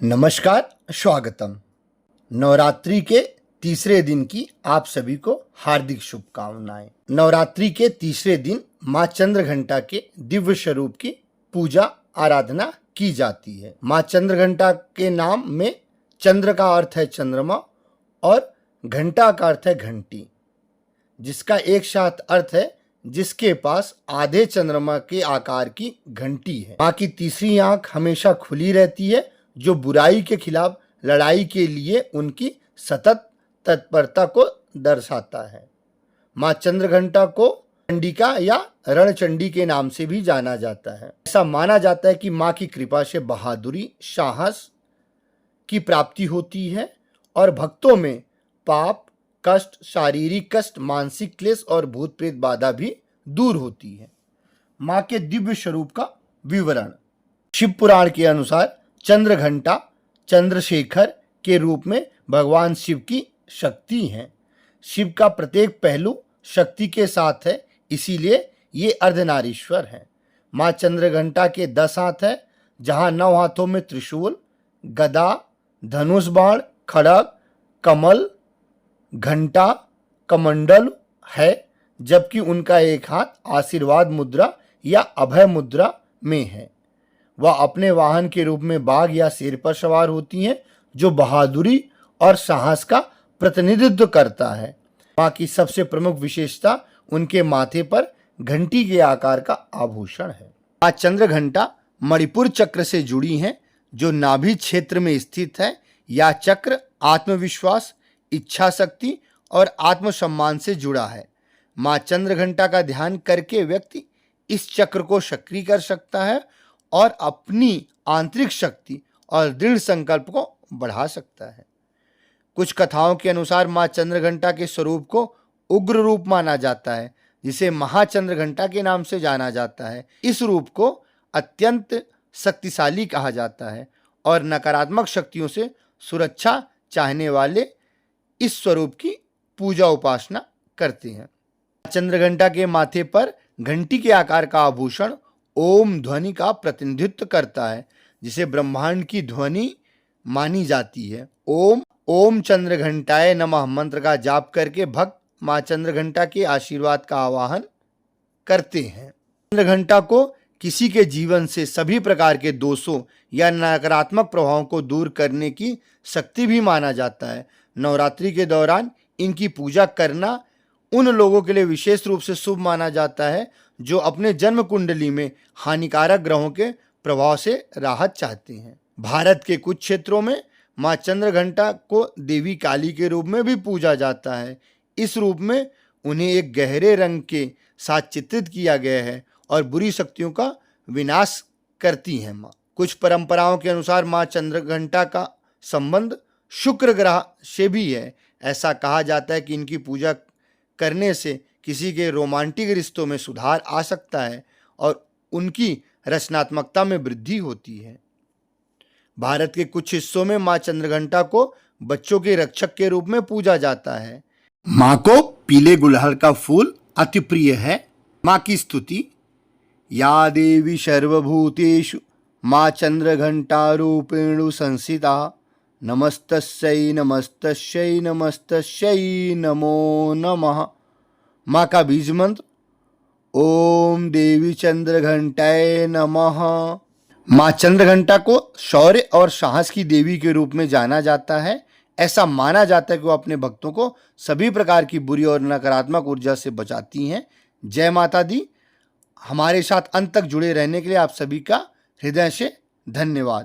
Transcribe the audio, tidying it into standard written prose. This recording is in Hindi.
नमस्कार, स्वागतम। नवरात्रि के तीसरे दिन की आप सभी को हार्दिक शुभकामनाएं। नवरात्रि के तीसरे दिन माँ चंद्रघंटा के दिव्य स्वरूप की पूजा आराधना की जाती है। माँ चंद्रघंटा के नाम में चंद्र का अर्थ है चंद्रमा और घंटा का अर्थ है घंटी, जिसका एक साथ अर्थ है जिसके पास आधे चंद्रमा के आकार की घंटी है। माँ की तीसरी आंख हमेशा खुली रहती है, जो बुराई के खिलाफ लड़ाई के लिए उनकी सतत तत्परता को दर्शाता है। माँ चंद्रघंटा को चंडिका या रणचंडी के नाम से भी जाना जाता है। ऐसा माना जाता है कि माँ की कृपा से बहादुरी, साहस की प्राप्ति होती है और भक्तों में पाप, कष्ट, शारीरिक कष्ट, मानसिक क्लेश और भूत प्रेत बाधा भी दूर होती है। माँ के दिव्य स्वरूप का विवरण। शिव पुराण के अनुसार चंद्रघंटा चंद्रशेखर के रूप में भगवान शिव की शक्ति है। शिव का प्रत्येक पहलू शक्ति के साथ है, इसीलिए ये अर्धनारीश्वर है। माँ चंद्रघंटा के 10 हाथ है, जहाँ 9 हाथों में त्रिशूल, गदा, धनुष बाण, खड्ग, कमल, घंटा, कमंडल है, जबकि उनका एक हाथ आशीर्वाद मुद्रा या अभय मुद्रा में है। वह अपने वाहन के रूप में बाघ या शेर पर सवार होती हैं, जो बहादुरी और साहस का प्रतिनिधित्व करता है। माँ की सबसे प्रमुख विशेषता उनके माथे पर घंटी के आकार का आभूषण है। माँ चंद्रघंटा मणिपुर चक्र से जुड़ी हैं, जो नाभि क्षेत्र में स्थित है। यह चक्र आत्मविश्वास, इच्छा शक्ति और आत्मसम्मान से जुड़ा है। माँ चंद्रघंटा का ध्यान करके व्यक्ति इस चक्र को सक्रिय कर सकता है और अपनी आंतरिक शक्ति और दृढ़ संकल्प को बढ़ा सकता है। कुछ कथाओं के अनुसार माँ चंद्रघंटा के स्वरूप को उग्र रूप माना जाता है, जिसे महाचंद्रघंटा के नाम से जाना जाता है। इस रूप को अत्यंत शक्तिशाली कहा जाता है और नकारात्मक शक्तियों से सुरक्षा चाहने वाले इस स्वरूप की पूजा उपासना करते हैं। चंद्रघंटा के माथे पर घंटी के आकार का आभूषण ओम ध्वनि का प्रतिनिधित्व करता है, जिसे ब्रह्मांड की ध्वनि मानी जाती है। ओम चंद्रघंटाय नमः मंत्र का जाप करके भक्त माँ चंद्रघंटा के आशीर्वाद का आवाहन करते हैं। चंद्रघंटा को किसी के जीवन से सभी प्रकार के दोषों या नकारात्मक प्रभावों को दूर करने की शक्ति भी माना जाता है। नवरात्रि के दौरान इनकी पूजा करना उन लोगों के लिए विशेष रूप से शुभ माना जाता है जो अपने जन्म कुंडली में हानिकारक ग्रहों के प्रभाव से राहत चाहते हैं। भारत के कुछ क्षेत्रों में माँ चंद्रघंटा को देवी काली के रूप में भी पूजा जाता है। इस रूप में उन्हें एक गहरे रंग के साथ चित्रित किया गया है और बुरी शक्तियों का विनाश करती हैं। माँ कुछ परंपराओं के अनुसार माँ चंद्रघंटा का संबंध शुक्र ग्रह से भी है। ऐसा कहा जाता है कि इनकी पूजा करने से किसी के रोमांटिक रिश्तों में सुधार आ सकता है और उनकी रचनात्मकता में वृद्धि होती है। भारत के कुछ हिस्सों में माँ चंद्रघंटा को बच्चों के रक्षक के रूप में पूजा जाता है। माँ को पीले गुलहड़ का फूल अति प्रिय है। माँ की स्तुति। या देवी सर्वभूतेषु माँ चंद्रघंटा रूपेणु संस्थिता नमस्तस्यै नमस्तस्यै नमस्तस्यै नमो नमः। माँ का बीज मंत्र ओम देवी चंद्रघंटाय नमः। माँ चंद्रघंटा को शौर्य और साहस की देवी के रूप में जाना जाता है। ऐसा माना जाता है कि वो अपने भक्तों को सभी प्रकार की बुरी और नकारात्मक ऊर्जा से बचाती हैं। जय माता दी। हमारे साथ अंत तक जुड़े रहने के लिए आप सभी का हृदय से धन्यवाद।